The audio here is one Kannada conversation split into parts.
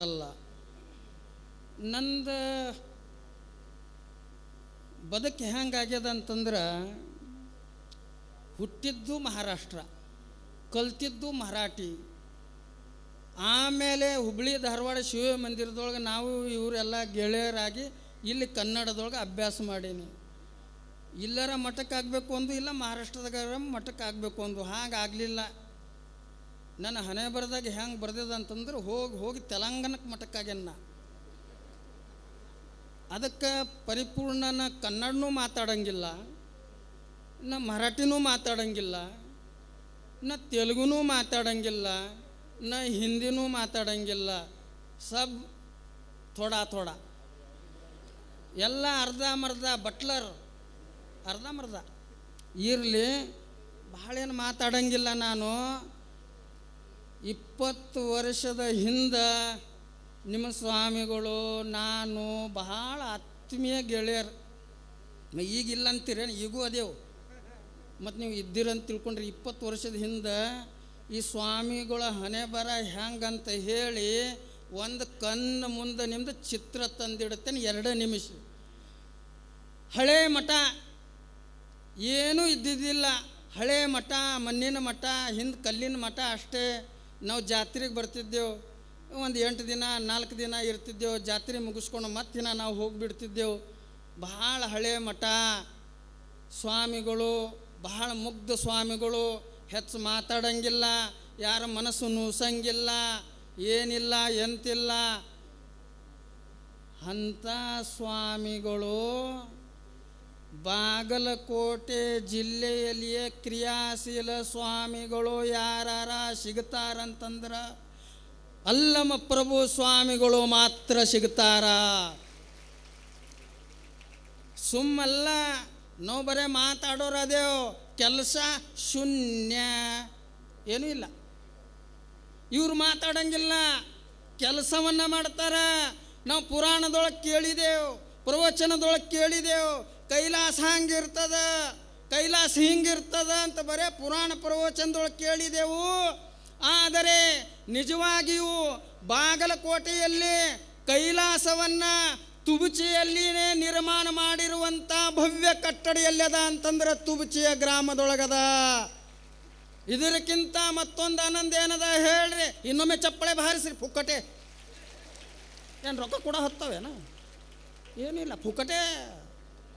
ಅಲ್ಲ. ನಂದು ಬದುಕು ಹೆಂಗಾಗ್ಯದ ಅಂತಂದ್ರೆ, ಹುಟ್ಟಿದ್ದು ಮಹಾರಾಷ್ಟ್ರ, ಕಲ್ತಿದ್ದು ಮರಾಠಿ, ಆಮೇಲೆ ಹುಬ್ಬಳ್ಳಿ ಧಾರವಾಡ ಶಿವ ಮಂದಿರದೊಳಗೆ ನಾವು ಇವರೆಲ್ಲ ಗೆಳೆಯರಾಗಿ ಇಲ್ಲಿ ಕನ್ನಡದೊಳಗೆ ಅಭ್ಯಾಸ ಮಾಡೀನಿ. ಇಲ್ಲರ ಮಠಕ್ಕೆ ಆಗಬೇಕು ಅಂದು, ಇಲ್ಲ ಮಹಾರಾಷ್ಟ್ರದಾಗ ಮಠಕ್ಕೆ ಆಗಬೇಕು ಅಂದು. ಹಾಗಾಗಲಿಲ್ಲ. ನನ್ನ ಹಣೆ ಬರದಾಗ ಹೆಂಗೆ ಬರ್ದಿದೆ ಅಂತಂದ್ರೆ, ಹೋಗಿ ತೆಲಂಗಾಣಕ್ಕೆ ಮಠಕ್ಕಾಗ್ಯನ್ನ. ಅದಕ್ಕೆ ಪರಿಪೂರ್ಣನ ಕನ್ನಡನೂ ಮಾತಾಡಂಗಿಲ್ಲ, ನಾ ಮರಾಠಿನೂ ಮಾತಾಡಂಗಿಲ್ಲ, ನಾ ತೆಲುಗುನೂ ಮಾತಾಡಂಗಿಲ್ಲ, ನಾ ಹಿಂದಿನೂ ಮಾತಾಡಂಗಿಲ್ಲ. ಸಬ್ ಥೋಡಾ ಎಲ್ಲ ಅರ್ಧಂಬರ್ಧ ಬಟ್ಲರ್, ಅರ್ಧಂಬರ್ಧ ಇರಲಿ. ಭಾಳೇನು ಮಾತಾಡಂಗಿಲ್ಲ. ನಾನು 20 ವರ್ಷದ ಹಿಂದೆ ನಿಮ್ಮ ಸ್ವಾಮಿಗಳು ನಾನು ಬಹಳ ಆತ್ಮೀಯ ಗೆಳೆಯರು. ಈಗಿಲ್ಲ ಅಂತೀರೇನು? ಈಗೂ ಅದೇವು. ಮತ್ತು ನೀವು ಇದ್ದೀರಂತ ತಿಳ್ಕೊಂಡ್ರೆ 20 ವರ್ಷದ ಹಿಂದೆ ಈ ಸ್ವಾಮಿಗಳ ಹಣೆ ಬರ ಹೆಂಗಂತ ಹೇಳಿ ಒಂದು ಕಣ್ಣು ಮುಂದೆ ನಿಮ್ದು ಚಿತ್ರ ತಂದಿಡುತ್ತೇನೆ. 2 ನಿಮಿಷ. ಹಳೆ ಮಠ ಏನೂ ಇದ್ದಿದ್ದಿಲ್ಲ. ಹಳೆ ಮಠ, ಮಣ್ಣಿನ ಮಠ, ಹಿಂದೆ ಕಲ್ಲಿನ ಮಠ ಅಷ್ಟೇ. ನಾವು ಜಾತ್ರೆಗೆ ಬರ್ತಿದ್ದೆವು. ಒಂದು 8 ದಿನ 4 ದಿನ ಇರ್ತಿದ್ದೆವು. ಜಾತ್ರೆ ಮುಗಿಸ್ಕೊಂಡು ಮತ್ತೆ ನಾವು ಹೋಗಿಬಿಡ್ತಿದ್ದೆವು. ಬಹಳ ಹಳೆ ಮಠ. ಸ್ವಾಮಿಗಳು ಬಹಳ ಮುಗ್ಧ ಸ್ವಾಮಿಗಳು. ಹೆಚ್ಚು ಮಾತಾಡಂಗಿಲ್ಲ, ಯಾರ ಮನಸ್ಸು ನೂಸಂಗಿಲ್ಲ, ಏನಿಲ್ಲ ಎಂತಿಲ್ಲ. ಅಂಥ ಸ್ವಾಮಿಗಳು ಬಾಗಲಕೋಟೆ ಜಿಲ್ಲೆಯಲ್ಲಿಯೇ ಕ್ರಿಯಾಶೀಲ ಸ್ವಾಮಿಗಳು ಯಾರಾರ ಸಿಗ್ತಾರಂತಂದ್ರೆ ಅಲ್ಲಮ ಪ್ರಭು ಸ್ವಾಮಿಗಳು ಮಾತ್ರ ಸಿಗ್ತಾರ. ಸುಮ್ಮಲ್ಲ ನಾವು ಬರೇ ಮಾತಾಡೋರು ಅದೇವು, ಕೆಲಸ ಶೂನ್ಯ, ಏನೂ ಇಲ್ಲ. ಇವ್ರು ಮಾತಾಡಂಗಿಲ್ಲ, ಕೆಲಸವನ್ನು ಮಾಡ್ತಾರೆ. ನಾವು ಪುರಾಣದೊಳಗೆ ಕೇಳಿದೆವು, ಪ್ರವಚನದೊಳಗೆ ಕೇಳಿದೆವು, ಕೈಲಾಸ ಹಂಗಿರ್ತದ, ಕೈಲಾಸ ಹಿಂಗಿರ್ತದ ಅಂತ ಬರೇ ಪುರಾಣ ಪ್ರವಚನದೊಳಗೆ ಕೇಳಿದೆವು. ಆದರೆ ನಿಜವಾಗಿಯೂ ಬಾಗಲಕೋಟೆಯಲ್ಲಿ ಕೈಲಾಸವನ್ನು ತುಬಚಿಯಲ್ಲಿನೇ ನಿರ್ಮಾಣ ಮಾಡಿರುವಂಥ ಭವ್ಯ ಕಟ್ಟಡ ಎಲ್ಲದ ಅಂತಂದ್ರೆ ತುಬಚಿಯ ಗ್ರಾಮದೊಳಗದ. ಇದಕ್ಕಿಂತ ಮತ್ತೊಂದು ಆನಂದ ಏನದ ಹೇಳ್ರಿ? ಇನ್ನೊಮ್ಮೆ ಚಪ್ಪಳೆ ಬಾರಿಸ್ರಿ ಪುಕ್ಕಟೆ. ಏನು ರೊಕ್ಕ ಕೂಡ ಹತ್ತವೇನ? ಏನಿಲ್ಲ,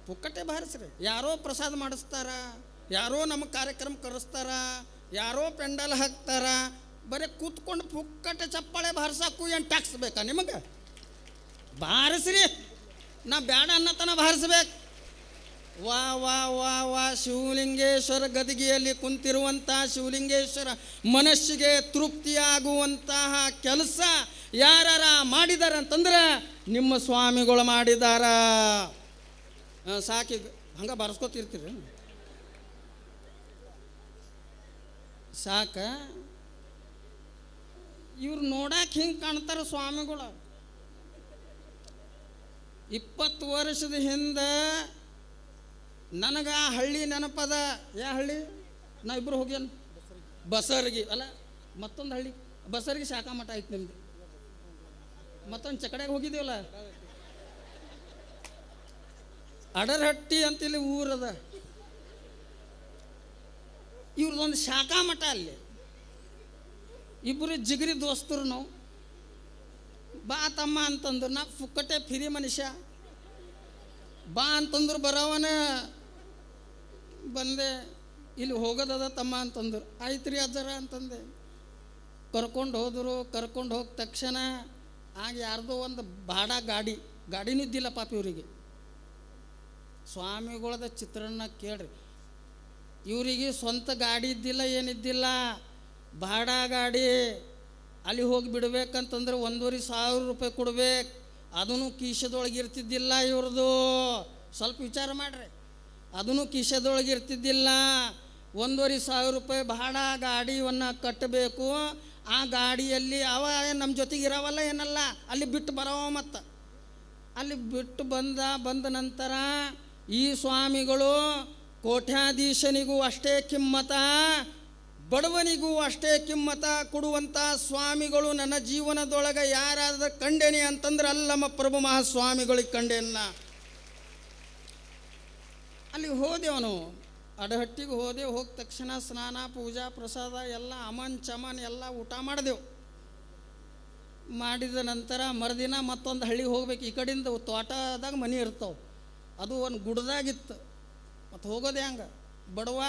ಪುಕ್ಕಟೆ ಬಾರಿಸ್ರಿ. ಯಾರೋ ಪ್ರಸಾದ ಮಾಡಿಸ್ತಾರ, ಯಾರೋ ನಮ್ಮ ಕಾರ್ಯಕ್ರಮ ಕರೆಸ್ತಾರ, ಯಾರೋ ಪೆಂಡಲ್ ಹಾಕ್ತಾರ. ಬರೀ ಕೂತ್ಕೊಂಡು ಪುಕ್ಕಟೆ ಚಪ್ಪಾಳೆ ಬಾರಿಸಾಕು ಏನು ಟ್ಯಾಕ್ಸ್ ಬೇಕಾ ನಿಮಗೆ? ಬಾರಿಸ್ರಿ. ನಾ ಬ್ಯಾಡ ಅನ್ನತನ ಬಾರಿಸ್ಬೇಕು. ವಾ ವಾ ವಾ ವಾ ಶಿವಲಿಂಗೇಶ್ವರ ಗದಿಗೆಯಲ್ಲಿ ಕುಂತಿರುವಂಥ ಶಿವಲಿಂಗೇಶ್ವರ ಮನಸ್ಸಿಗೆ ತೃಪ್ತಿಯಾಗುವಂತಹ ಕೆಲಸ ಯಾರಾರ ಮಾಡಿದಾರ ಅಂತಂದ್ರೆ ನಿಮ್ಮ ಸ್ವಾಮಿಗಳು ಮಾಡಿದಾರ. ಸಾಕಿ ಹಂಗೆ ಬಾರಿಸ್ಕೊತಿರ್ತೀರಿ ಸಾಕ. ಇವ್ರು ನೋಡಕ್ಕೆ ಹಿಂಗೆ ಕಾಣ್ತಾರೆ ಸ್ವಾಮಿಗಳು. 20 ವರ್ಷದ ಹಿಂದೆ ನನಗೆ ಆ ಹಳ್ಳಿ ನೆನಪದ. ಯಾವ ಹಳ್ಳಿ? ನಾವಿಬ್ಬರು ಹೋಗ್ಯಾನ ಬಸರ್ಗಿ, ಅಲ್ಲ ಮತ್ತೊಂದು ಹಳ್ಳಿ ಬಸರ್ಗಿ ಶಾಖಾ ಮಠ ಐತೆ ನಿಮ್ದು. ಮತ್ತೊಂದು ಚಕಡೆಗೆ ಹೋಗಿದ್ದೀವಲ್ಲ, ಅಡರಹಟ್ಟಿ ಅಂತ ಇಲ್ಲಿ ಊರದ. ಇವ್ರದ್ದೊಂದು ಶಾಖಾ ಮಠ ಅಲ್ಲಿ. ಇಬ್ಬರು ಜಿಗರಿ ದೋಸ್ತರು ನಾವು. ಬಾ ತಮ್ಮ ಅಂತಂದ್ರು. ನಾ ಪುಕ್ಕಟೆ ಫಿರಿ ಮನುಷ್ಯ. ಬಾ ಅಂತಂದ್ರು ಬರೋವನ ಬಂದೆ. ಇಲ್ಲಿ ಹೋಗೋದದ ತಮ್ಮ ಅಂತಂದ್ರು. ಆಯ್ತು ರೀ ಅಜ್ಜರ ಅಂತಂದೆ. ಕರ್ಕೊಂಡು ಹೋದರು. ಕರ್ಕೊಂಡು ಹೋದ ತಕ್ಷಣ ಆಗ ಯಾರ್ದೋ ಒಂದು ಬಾಡ ಗಾಡಿನೂ ಇದ್ದಿಲ್ಲ ಪಾಪ ಇವರಿಗೆ. ಸ್ವಾಮಿಗಳದ ಚಿತ್ರನ ಕೇಳ್ರಿ. ಇವರಿಗೆ ಸ್ವಂತ ಗಾಡಿ ಇದ್ದಿಲ್ಲ, ಏನಿದ್ದಿಲ್ಲ, ಬಾಡ ಗಾಡಿ. ಅಲ್ಲಿ ಹೋಗಿ ಬಿಡ್ಬೇಕಂತಂದ್ರೆ 1,500 ರೂಪಾಯಿ ಕೊಡ್ಬೇಕು. ಅದೂ ಕೀಶದೊಳಗೆ ಇರ್ತಿದ್ದಿಲ್ಲ ಇವ್ರದ್ದು. ಸ್ವಲ್ಪ ವಿಚಾರ ಮಾಡಿರಿ. ಅದೂ ಕೀಶದೊಳಗೆ ಇರ್ತಿದ್ದಿಲ್ಲ. 1,500 ರೂಪಾಯಿ ಬಾಡ ಗಾಡಿಯನ್ನು ಕಟ್ಟಬೇಕು. ಆ ಗಾಡಿಯಲ್ಲಿ ಅವ ನಮ್ಮ ಜೊತೆಗೆ ಇರೋವಲ್ಲ ಏನಲ್ಲ, ಅಲ್ಲಿ ಬಿಟ್ಟು ಬರವ. ಮತ್ತು ಅಲ್ಲಿ ಬಿಟ್ಟು ಬಂದ ನಂತರ ಈ ಸ್ವಾಮಿಗಳು ಕೋಟ್ಯಾಧೀಶನಿಗೂ ಅಷ್ಟೇ ಕಿಮ್ಮತ, ಬಡವನಿಗೂ ಅಷ್ಟೇ ಕಿಮ್ಮತ ಕೊಡುವಂಥ ಸ್ವಾಮಿಗಳು ನನ್ನ ಜೀವನದೊಳಗೆ ಯಾರಾದ ಕಂಡೇನಿ ಅಂತಂದ್ರೆ ಅಲ್ಲಮ್ಮ ಪ್ರಭು ಮಹಾಸ್ವಾಮಿಗಳಿಗೆ ಕಂಡೇನ. ಅಲ್ಲಿಗೆ ಹೋದೆವನು, ಅಡಹಟ್ಟಿಗೆ ಹೋದೆವು. ಹೋದ ತಕ್ಷಣ ಸ್ನಾನ ಪೂಜಾ ಪ್ರಸಾದ ಎಲ್ಲ ಅಮನ್ ಚಮನ್ ಎಲ್ಲ ಊಟ ಮಾಡಿದೆವು. ಮಾಡಿದ ನಂತರ ಮರುದಿನ ಮತ್ತೊಂದು ಹಳ್ಳಿಗೆ ಹೋಗ್ಬೇಕು. ಈ ಕಡೆಯಿಂದ ತೋಟದಾಗ ಮನೆ ಇರ್ತಾವೆ, ಅದು ಒಂದು ಗುಡ್ದಾಗಿತ್ತು. ಮತ್ತು ಹೋಗೋದೆ ಹಂಗೆ ಬಡವ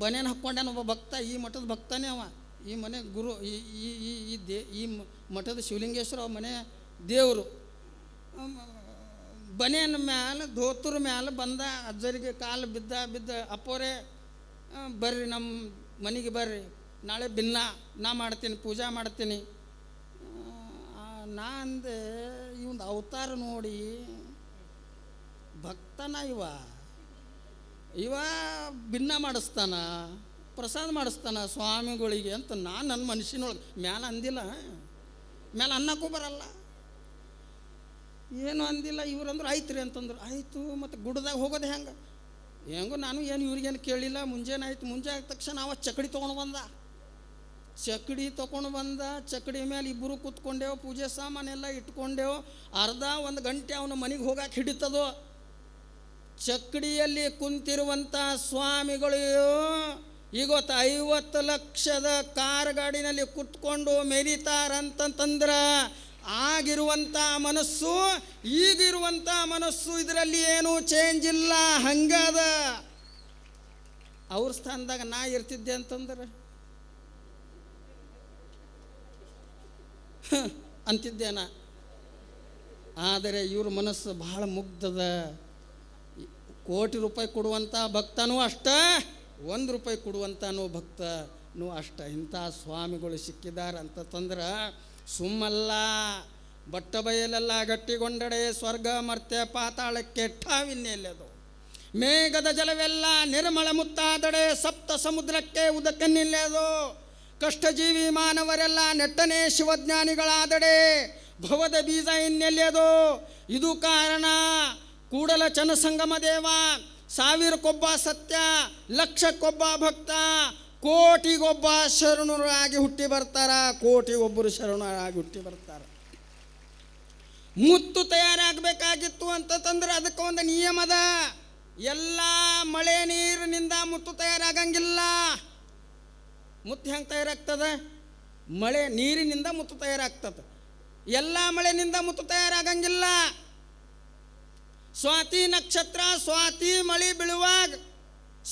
ಬನೇನು ಹಾಕ್ಕೊಂಡ್ಯಾನ ಒಬ್ಬ ಭಕ್ತ, ಈ ಮಠದ ಭಕ್ತನೇ ಅವ. ಈ ಮನೆ ಗುರು, ಈ ಈ ಈ ಈ ದೇ ಈ ಮಠದ ಶಿವಲಿಂಗೇಶ್ವರ ಅವ ಮನೆ ದೇವರು. ಬನೇನ ಮ್ಯಾಲೆ ಧೋತ್ರ ಮ್ಯಾಲೆ ಬಂದ, ಅಜ್ಜರಿಗೆ ಕಾಲು ಬಿದ್ದ ಅಪ್ಪೋರೆ ಬರ್ರಿ ನಮ್ಮ ಮನೆಗೆ ಬರ್ರಿ, ನಾಳೆ ಭಿನ್ನ ನಾ ಮಾಡ್ತೀನಿ, ಪೂಜಾ ಮಾಡ್ತೀನಿ. ನಾ ಅಂದೆ ಇವಂದು ಅವತಾರ ನೋಡಿ ಭಕ್ತನ ಇವ ಭಿನ್ನ ಮಾಡಿಸ್ತಾನ, ಪ್ರಸಾದ ಮಾಡಿಸ್ತಾನ ಸ್ವಾಮಿಗಳಿಗೆ ಅಂತ ನಾನು ನನ್ನ ಮನುಷ್ಯನೊಳಗೆ ಮ್ಯಾಲೆ ಅಂದಿಲ್ಲ. ಮ್ಯಾಲೆ ಅನ್ನಕ್ಕೂ ಬರಲ್ಲ, ಏನು ಅಂದಿಲ್ಲ. ಇವ್ರಂದ್ರೆ ಆಯ್ತು ರೀ ಅಂತಂದ್ರು. ಆಯಿತು, ಮತ್ತು ಗುಡ್ದಾಗ ಹೋಗೋದು ಹೆಂಗೋ ನಾನು ಏನು ಇವ್ರಿಗೇನು ಕೇಳಿಲ್ಲ. ಮುಂಜಾನೆ ಆಯ್ತು, ಮುಂಜಾನೆ ಆದ ತಕ್ಷಣ ಅವ ಚಕಡಿ ತೊಗೊಂಡು ಬಂದ. ಚಕಡಿ ಮೇಲೆ ಇಬ್ಬರು ಕೂತ್ಕೊಂಡೇವು, ಪೂಜೆ ಸಾಮಾನೆಲ್ಲ ಇಟ್ಕೊಂಡೇವು. ಅರ್ಧ ಒಂದು ಗಂಟೆ ಅವನ ಮನೆಗೆ ಹೋಗಕ್ಕೆ ಹಿಡಿತದೋ. ಚಕಡಿಯಲ್ಲಿ ಕುಂತಿರುವಂಥ ಸ್ವಾಮಿಗಳು ಈಗೊತ್ತು 50 ಲಕ್ಷದ ಕಾರ್ ಗಾಡಿನಲ್ಲಿ ಕುತ್ಕೊಂಡು ಮೆರಿತಾರಂತಂದ್ರೆ ಆಗಿರುವಂಥ ಮನಸ್ಸು ಈಗಿರುವಂಥ ಮನಸ್ಸು ಇದರಲ್ಲಿ ಏನೂ ಚೇಂಜ್ ಇಲ್ಲ, ಹಂಗದ. ಅವ್ರ ಸ್ಥಾನದಾಗ ನಾ ಇರ್ತಿದ್ದೆ ಅಂತಂದ್ರೆ ಅಂತಿದ್ದೇನ. ಆದರೆ ಇವ್ರ ಮನಸ್ಸು ಬಹಳ ಮುಗ್ಧದ. ಕೋಟಿ ರೂಪಾಯಿ ಕೊಡುವಂಥ ಭಕ್ತನೂ ಅಷ್ಟ, 1 ರೂಪಾಯಿ ಕೊಡುವಂಥನೂ ಭಕ್ತನೂ ಅಷ್ಟ. ಇಂಥ ಸ್ವಾಮಿಗಳು ಸಿಕ್ಕಿದ್ದಾರೆ ಅಂತಂದ್ರೆ ಸುಮ್ಮಲ್ಲ. ಬಟ್ಟ ಬಯಲೆಲ್ಲ ಗಟ್ಟಿಗೊಂಡಡೆ ಸ್ವರ್ಗ ಮರ್ತ್ಯ ಪಾತಾಳಕ್ಕೆ ಠಾವಿನ್ನೆಲ್ಲದು. ಮೇಘದ ಜಲವೆಲ್ಲ ನಿರ್ಮಲ ಮುತ್ತಾದಡೆ ಸಪ್ತ ಸಮುದ್ರಕ್ಕೆ ಉದಕನ್ನಿಲ್ಲೆದು. ಕಷ್ಟಜೀವಿ ಮಾನವರೆಲ್ಲ ನೆಟ್ಟನೆ ಶಿವಜ್ಞಾನಿಗಳಾದಡೆ ಭವದ ಬೀಜ ಇನ್ನೆಲ್ಲೆದು. ಇದು ಕಾರಣ ಕೂಡಲ ಚನ್ನಸಂಗಮ ದೇವ, 1000ಕ್ಕೊಬ್ಬ ಸತ್ಯ, 1,00,000ಕ್ಕೊಬ್ಬ ಭಕ್ತ, ಕೋಟಿಗೊಬ್ಬ ಶರಣರಾಗಿ ಹುಟ್ಟಿ ಬರ್ತಾರ. ಕೋಟಿಗೊಬ್ಬರು ಶರಣರಾಗಿ ಹುಟ್ಟಿ ಬರ್ತಾರೆ. ಮುತ್ತು ತಯಾರಾಗಬೇಕಾಗಿತ್ತು ಅಂತಂದ್ರೆ ಅದಕ್ಕೆ ಒಂದು ನಿಯಮದ. ಎಲ್ಲ ಮಳೆ ನೀರಿನಿಂದ ಮುತ್ತು ತಯಾರಾಗಂಗಿಲ್ಲ. ಮುತ್ತು ಹೆಂಗೆ ತಯಾರಾಗ್ತದೆ? ಮಳೆ ನೀರಿನಿಂದ ಮುತ್ತು ತಯಾರಾಗ್ತದೆ. ಎಲ್ಲ ಮಳೆನಿಂದ ಮುತ್ತು ತಯಾರಾಗಂಗಿಲ್ಲ. ಸ್ವಾತಿ ನಕ್ಷತ್ರ, ಸ್ವಾತಿ ಮಳೆ ಬೀಳುವಾಗ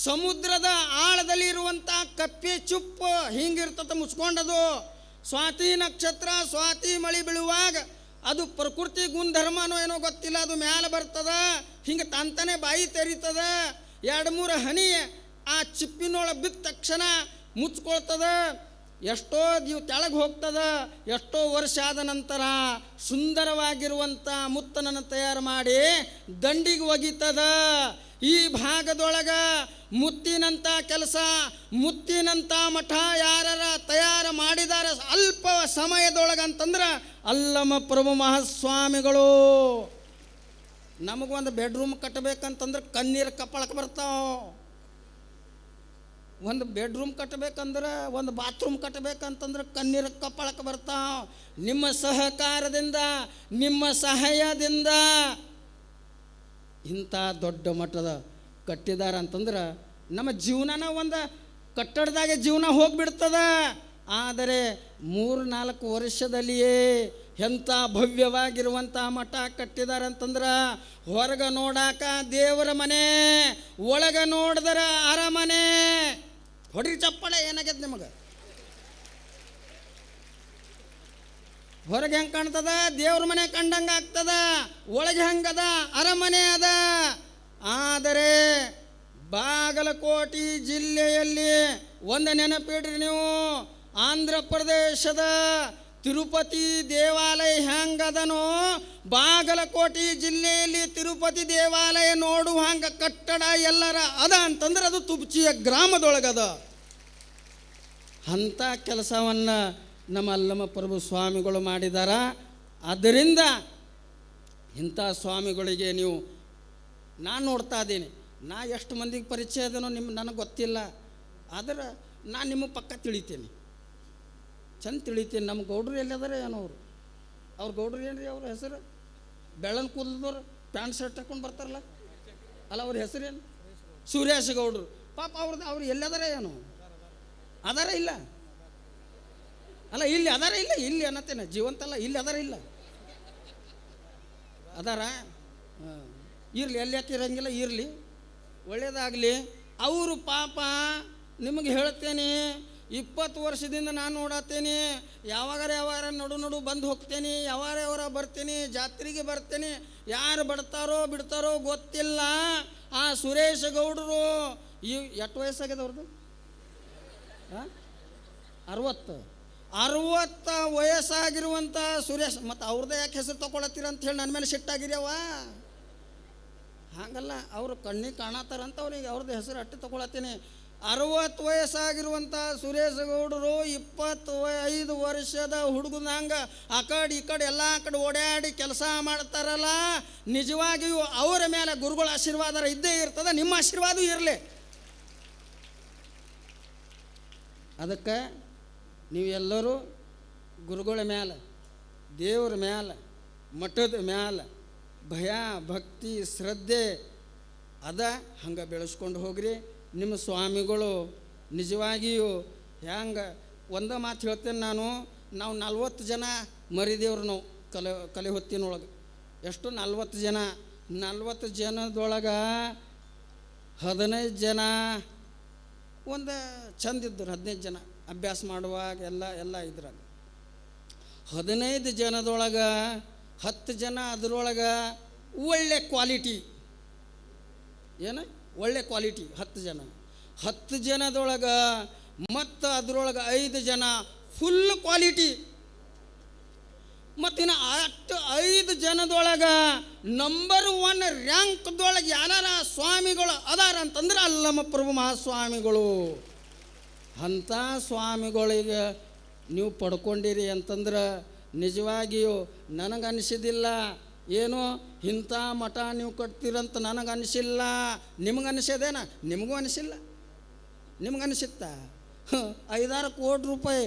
ಸಮುದ್ರದ ಆಳದಲ್ಲಿ ಇರುವಂಥ ಕಪ್ಪೆ ಚುಪ್ಪು ಹಿಂಗಿರ್ತದೆ ಮುಚ್ಕೊಂಡದು. ಸ್ವಾತಿ ನಕ್ಷತ್ರ, ಸ್ವಾತಿ ಮಳೆ ಬೀಳುವಾಗ ಅದು ಪ್ರಕೃತಿ ಗುಣಧರ್ಮನೋ ಏನೋ ಗೊತ್ತಿಲ್ಲ, ಅದು ಮ್ಯಾಲೆ ಬರ್ತದ, ಹಿಂಗೆ ತಂತಾನೆ ಬಾಯಿ ತೆರೀತದ. 2-3 ಹನಿ ಆ ಚಿಪ್ಪಿನೊಳಗೆ ಬಿದ್ದ ತಕ್ಷಣ ಮುಚ್ಕೊಳ್ತದ. ಎಷ್ಟೋ ತೆಳಗೆ ಹೋಗ್ತದ. ಎಷ್ಟೋ ವರ್ಷ ಆದ ನಂತರ ಸುಂದರವಾಗಿರುವಂಥ ಮುತ್ತನನ್ನು ತಯಾರು ಮಾಡಿ ದಂಡಿಗೆ ಒಗಿತದ. ಈ ಭಾಗದೊಳಗೆ ಮುತ್ತಿನಂಥ ಕೆಲಸ, ಮುತ್ತಿನಂಥ ಮಠ ಯಾರ ತಯಾರು ಮಾಡಿದ್ದಾರೆ ಅಲ್ಪ ಸಮಯದೊಳಗೆ ಅಂತಂದ್ರೆ ಅಲ್ಲಮ ಪ್ರಭು ಮಹಾಸ್ವಾಮಿಗಳು. ನಮಗೊಂದು ಬೆಡ್ರೂಮ್ ಕಟ್ಟಬೇಕಂತಂದ್ರೆ ಕಣ್ಣೀರು ಕಪ್ಪಳಕ್ಕೆ ಬರ್ತಾವ. ಒಂದು ಬೆಡ್ರೂಮ್ ಕಟ್ಟಬೇಕಂದ್ರೆ, ಒಂದು ಬಾತ್ರೂಮ್ ಕಟ್ಟಬೇಕಂತಂದ್ರೆ ಕಣ್ಣೀರು ಕಪ್ಪಳಕ್ಕೆ ಬರ್ತಾವ. ನಿಮ್ಮ ಸಹಕಾರದಿಂದ, ನಿಮ್ಮ ಸಹಾಯದಿಂದ ಇಂಥ ದೊಡ್ಡ ಮಟ್ಟದ ಕಟ್ಟಿದಾರ ಅಂತಂದ್ರೆ ನಮ್ಮ ಜೀವನನ ಒಂದು ಕಟ್ಟಡದಾಗೆ ಜೀವನ ಹೋಗಿಬಿಡ್ತದ. ಆದರೆ 3-4 ವರ್ಷದಲ್ಲಿಯೇ ಎಂಥ ಭವ್ಯವಾಗಿರುವಂಥ ಮಠ ಕಟ್ಟಿದಾರೆ ಅಂತಂದ್ರೆ ಹೊರಗೆ ನೋಡಾಕ ದೇವರ ಮನೆ, ಒಳಗೆ ನೋಡಿದ್ರೆ ಅರಮನೆ. ಹೊಡ್ರಿ ಚಪ್ಪಳೆ, ಏನಾಗ್ಯದ ನಿಮಗೆ? ಹೊರಗೆ ಹೆಂಗೆ ಕಾಣ್ತದ? ದೇವ್ರ ಮನೆ ಕಂಡಂಗೆ ಆಗ್ತದ. ಒಳಗೆ ಹೆಂಗದ? ಅರಮನೆ ಅದ. ಆದರೆ ಬಾಗಲಕೋಟೆ ಜಿಲ್ಲೆಯಲ್ಲಿ ಒಂದು ನೆನಪಿಡ್ರಿ ನೀವು, ಆಂಧ್ರ ಪ್ರದೇಶದ ತಿರುಪತಿ ದೇವಾಲಯ ಹೆಂಗದನೋ ಬಾಗಲಕೋಟೆ ಜಿಲ್ಲೆಯಲ್ಲಿ ತಿರುಪತಿ ದೇವಾಲಯ ನೋಡುವ ಹಂಗೆ ಕಟ್ಟಡ ಎಲ್ಲರ ಅದ ಅಂತಂದ್ರೆ ಅದು ತುಬ್ಚಿಯ ಗ್ರಾಮದೊಳಗದ. ಅಂಥ ಕೆಲಸವನ್ನು ನಮ್ಮ ಅಲ್ಲಮ ಪ್ರಭು ಸ್ವಾಮಿಗಳು ಮಾಡಿದಾರ. ಆದ್ದರಿಂದ ಇಂಥ ಸ್ವಾಮಿಗಳಿಗೆ ನೀವು ನಾನು ನೋಡ್ತಾ ಇದ್ದೀನಿ. ನಾ ಎಷ್ಟು ಮಂದಿಗೆ ಪರಿಚಯ ಅದನೋ ನನಗೆ ಗೊತ್ತಿಲ್ಲ. ಆದರೆ ನಾನು ನಿಮಗೆ ಪಕ್ಕ ತಿಳಿತೇನೆ, ಚಂದ ತಿಳಿತೇನೆ. ನಮ್ಮ ಗೌಡ್ರು ಎಲ್ಲದಾರೆ ಏನೋ ಅವರು, ಅವ್ರ ಗೌಡ್ರು ಏನು ರೀ ಅವ್ರ ಹೆಸರು? ಬೆಳ್ಳನ ಕೂದಲದವ್ರು, ಪ್ಯಾಂಟ್ ಶರ್ಟ್ ಹಾಕೊಂಡು ಬರ್ತಾರಲ್ಲ, ಅಲ್ಲ ಅವ್ರ ಹೆಸರೇನು? ಸುರೇಶ್ ಗೌಡ್ರು. ಪಾಪ ಅವ್ರು ಎಲ್ಲದಾರ ಏನು? ಅದಾರ ಇಲ್ಲ? ಅಲ್ಲ ಇಲ್ಲಿ ಅದಾರ ಇಲ್ಲ? ಇಲ್ಲಿ ಅನ್ನತ್ತೇನೆ, ಜೀವಂತಲ್ಲ, ಇಲ್ಲಿ ಅದಾರ ಇಲ್ಲ? ಅದಾರ? ಹಾಂ, ಇರಲಿ, ಎಲ್ಲಿ ಯಾಕೆ ಇರಂಗಿಲ್ಲ, ಇರಲಿ, ಒಳ್ಳೇದಾಗಲಿ. ಅವರು ಪಾಪ ನಿಮಗೆ ಹೇಳ್ತೇನೆ, 20 ವರ್ಷದಿಂದ ನಾನು ನೋಡತ್ತೇನೆ, ಯಾವಾಗಾರ ನಡು ಬಂದು ಹೋಗ್ತೇನೆ, ಯಾವಾರ ಬರ್ತೀನಿ, ಜಾತ್ರೆಗೆ ಬರ್ತೇನೆ. ಯಾರು ಬರ್ತಾರೋ ಬಿಡ್ತಾರೋ ಗೊತ್ತಿಲ್ಲ. ಆ ಸುರೇಶ್ ಗೌಡರು ಎಷ್ಟು ವಯಸ್ಸಾಗ್ಯದ ಅವ್ರದ್ದು? 60 ವಯಸ್ಸಾಗಿರುವಂಥ ಸುರೇಶ್, ಮತ್ತು ಅವ್ರದ್ದೇ ಯಾಕೆ ಹೆಸರು ತೊಗೊಳತ್ತೀರ ಅಂತ ಹೇಳಿ ನನ್ನ ಮೇಲೆ ಸಿಟ್ಟಾಗಿರ್ಯವ? ಹಾಗಲ್ಲ, ಅವರು ಕಣ್ಣಿಗೆ ಕಾಣತ್ತಾರಂತ ಅವ್ರಿಗೆ ಅವ್ರದ್ದು ಹೆಸರು ಅಟ್ಟು ತೊಗೊಳತ್ತೀನಿ. 60 ವಯಸ್ಸಾಗಿರುವಂಥ ಸುರೇಶ್ ಗೌಡರು 25 ವರ್ಷದ ಹುಡುಗನಂಗೆ ಆ ಕಡೆ ಈ ಕಡೆ ಎಲ್ಲ ಕಡೆ ಓಡಾಡಿ ಕೆಲಸ ಮಾಡ್ತಾರಲ್ಲ. ನಿಜವಾಗಿಯೂ ಅವರ ಮೇಲೆ ಗುರುಗಳ ಆಶೀರ್ವಾದ ಇದ್ದೇ ಇರ್ತದೆ, ನಿಮ್ಮ ಆಶೀರ್ವಾದ ಇರಲಿ. ಅದಕ್ಕೆ ನೀವೆಲ್ಲರೂ ಗುರುಗಳ ಮ್ಯಾಲೆ, ದೇವ್ರ ಮ್ಯಾಲೆ, ಮಠದ ಮ್ಯಾಲೆ ಭಯ ಭಕ್ತಿ ಶ್ರದ್ಧೆ ಅದ ಹಂಗೆ ಬೆಳೆಸ್ಕೊಂಡು ಹೋಗ್ರಿ. ನಿಮ್ಮ ಸ್ವಾಮಿಗಳು ನಿಜವಾಗಿಯೂ ಹ್ಯಾಂಗೆ ಒಂದೇ ಮಾತು ಹೇಳ್ತೇನೆ ನಾನು. ನಾವು 40 ಜನ ಮರಿದೇವ್ರು, ನಾವು ಕಲೆ ಹೊತ್ತಿನೊಳಗೆ ಎಷ್ಟು 40 ಜನ. 40 ಜನದೊಳಗೆ 15 ಜನ ಒಂದು ಚಂದಿದ್ದರು, 15 ಜನ ಅಭ್ಯಾಸ ಮಾಡುವಾಗ ಎಲ್ಲ ಇದ್ರಾಗ. 15 ಜನದೊಳಗೆ 10 ಜನ ಅದರೊಳಗೆ ಒಳ್ಳೆ ಕ್ವಾಲಿಟಿ, ಏನು ಒಳ್ಳೆ ಕ್ವಾಲಿಟಿ. 10 ಜನದೊಳಗೆ ಮತ್ತು ಅದರೊಳಗೆ 5 ಜನ ಫುಲ್ ಕ್ವಾಲಿಟಿ. ಮತ್ತಿನ್ನು 5 ಜನದೊಳಗೆ ನಂಬರ್ 1 ರ್ಯಾಂಕ್ದೊಳಗೆ ಯಾರ ಸ್ವಾಮಿಗಳು ಅದಾರ ಅಂತಂದ್ರೆ ಅಲ್ಲಮ್ಮ ಪ್ರಭು ಮಹಾಸ್ವಾಮಿಗಳು. ಅಂಥ ಸ್ವಾಮಿಗಳಿಗೆ ನೀವು ಪಡ್ಕೊಂಡಿರಿ ಅಂತಂದ್ರೆ ನಿಜವಾಗಿಯೂ ನನಗನ್ನಿಸಿದಿಲ್ಲ. ಏನು ಇಂಥ ಮಠ ನೀವು ಕಟ್ತೀರಂತ ನನಗನ್ನಿಸಿಲ್ಲ. ನಿಮಗನ್ನಿಸ್ಯದೇನ? ನಿಮಗೂ ಅನಿಸಿಲ್ಲ. ನಿಮಗನ್ನಿಸುತ್ತಾ? 5-6 ಕೋಟಿ ರೂಪಾಯಿ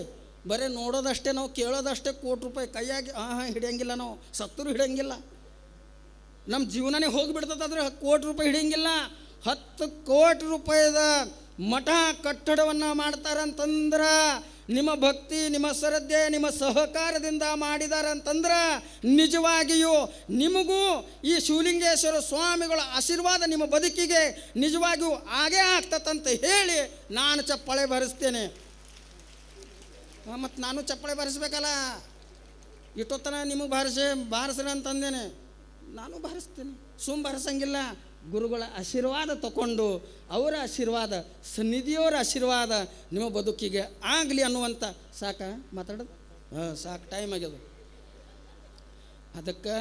ಬರೀ ನೋಡೋದಷ್ಟೇ, ನಾವು ಕೇಳೋದಷ್ಟೇ. ಕೋಟಿ ರೂಪಾಯಿ ಕೈಯಾಗಿ ಹಿಡಿಯಂಗಿಲ್ಲ, ನಾವು ಸತ್ತರೂ ಹಿಡಿಯಂಗಿಲ್ಲ. ನಮ್ಮ ಜೀವನನೇ ಹೋಗಿಬಿಡ್ತದಾದ್ರೆ ಕೋಟಿ ರೂಪಾಯಿ ಹಿಡಿಯಂಗಿಲ್ಲ. 10 ಕೋಟಿ ರೂಪಾಯಿದ ಮಠ ಕಟ್ಟಡವನ್ನು ಮಾಡ್ತಾರಂತಂದ್ರೆ ನಿಮ್ಮ ಭಕ್ತಿ, ನಿಮ್ಮ ಶ್ರದ್ಧೆ, ನಿಮ್ಮ ಸಹಕಾರದಿಂದ ಮಾಡಿದಾರಂತಂದ್ರೆ ನಿಜವಾಗಿಯೂ ನಿಮಗೂ ಈ ಶಿವಲಿಂಗೇಶ್ವರ ಸ್ವಾಮಿಗಳ ಆಶೀರ್ವಾದ ನಿಮ್ಮ ಬದುಕಿಗೆ ನಿಜವಾಗಿಯೂ ಆಗೇ ಆಗ್ತದಂತ ಹೇಳಿ ನಾನು ಚಪ್ಪಾಳೆ ಬಾರಿಸ್ತೇನೆ. ಮತ್ತು ನಾನು ಚಪ್ಪಾಳೆ ಬಾರಿಸ್ಬೇಕಲ್ಲ. ಇಷ್ಟೊತ್ತನ ನಿಮಗೆ ಬಾರಿಸ್ರಿ ಅಂತಂದೇನೆ, ನಾನು ಬಾರಿಸ್ತೇನೆ. ಬಾರಿಸಂಗಿಲ್ಲ. ಗುರುಗಳ ಆಶೀರ್ವಾದ ತಗೊಂಡು ಅವರ ಆಶೀರ್ವಾದ, ಸನ್ನಿಧಿಯವರ ಆಶೀರ್ವಾದ ನಿಮ್ಮ ಬದುಕಿಗೆ ಆಗಲಿ ಅನ್ನುವಂಥ ಸಾಕ ಮಾತಾಡೋದು. ಸಾಕು, ಟೈಮ್ ಆಗ್ಯದು. ಅದಕ್ಕೆ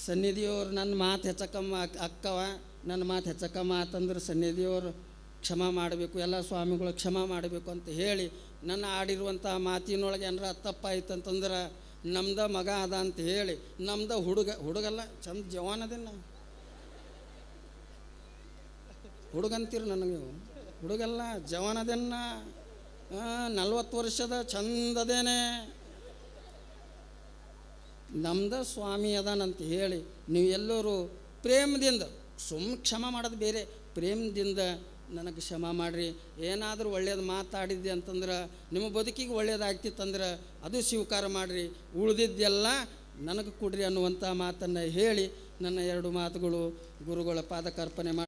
ಸನ್ನಿಧಿಯವ್ರು ನನ್ನ ಮಾತು ಹೆಚ್ಚಕಮ್ಮ ಅಕ್ಕವ, ನನ್ನ ಮಾತು ಹೆಚ್ಚಕಮ್ಮ ಆತಂದ್ರೆ ಸನ್ನಿಧಿಯವರು ಕ್ಷಮ ಮಾಡಬೇಕು, ಎಲ್ಲ ಸ್ವಾಮಿಗಳು ಕ್ಷಮ ಮಾಡಬೇಕು ಅಂತ ಹೇಳಿ ನನ್ನ ಆಡಿರುವಂಥ ಮಾತಿನೊಳಗೆ ಏನಾರ ತಪ್ಪಾಯ್ತು ಅಂತಂದ್ರೆ ನಮ್ದ ಮಗ ಅದ ಅಂತ ಹೇಳಿ, ನಮ್ದ ಹುಡುಗಲ್ಲ ಚಂದ ಜವಾನದಿಲ್ಲ, ಹುಡುಗಂತೀರಿ ನನಗೆ. ಹುಡುಗಲ್ಲ ಜವಾನದನ್ನ, 40 ವರ್ಷದ ಚಂದದೇನೆ, ನಮ್ದ ಸ್ವಾಮಿ ಅದಾನಂತ ಹೇಳಿ ನೀವು ಎಲ್ಲರೂ ಪ್ರೇಮದಿಂದ, ಕ್ಷಮ ಮಾಡೋದು ಬೇರೆ, ಪ್ರೇಮದಿಂದ ನನಗೆ ಕ್ಷಮ ಮಾಡಿರಿ. ಏನಾದರೂ ಒಳ್ಳೇದು ಮಾತಾಡಿದ್ದೆ ಅಂತಂದ್ರೆ ನಿಮ್ಮ ಬದುಕಿಗೆ ಒಳ್ಳೇದಾಗ್ತಿತ್ತಂದ್ರೆ ಅದು ಸ್ವೀಕಾರ ಮಾಡಿರಿ, ಉಳಿದಿದ್ದೆಲ್ಲ ನನಗೆ ಕೊಡ್ರಿ ಅನ್ನುವಂಥ ಮಾತನ್ನು ಹೇಳಿ ನನ್ನ 2 ಮಾತುಗಳು ಗುರುಗಳ ಪಾದಕರ್ಪಣೆ ಮಾಡಿ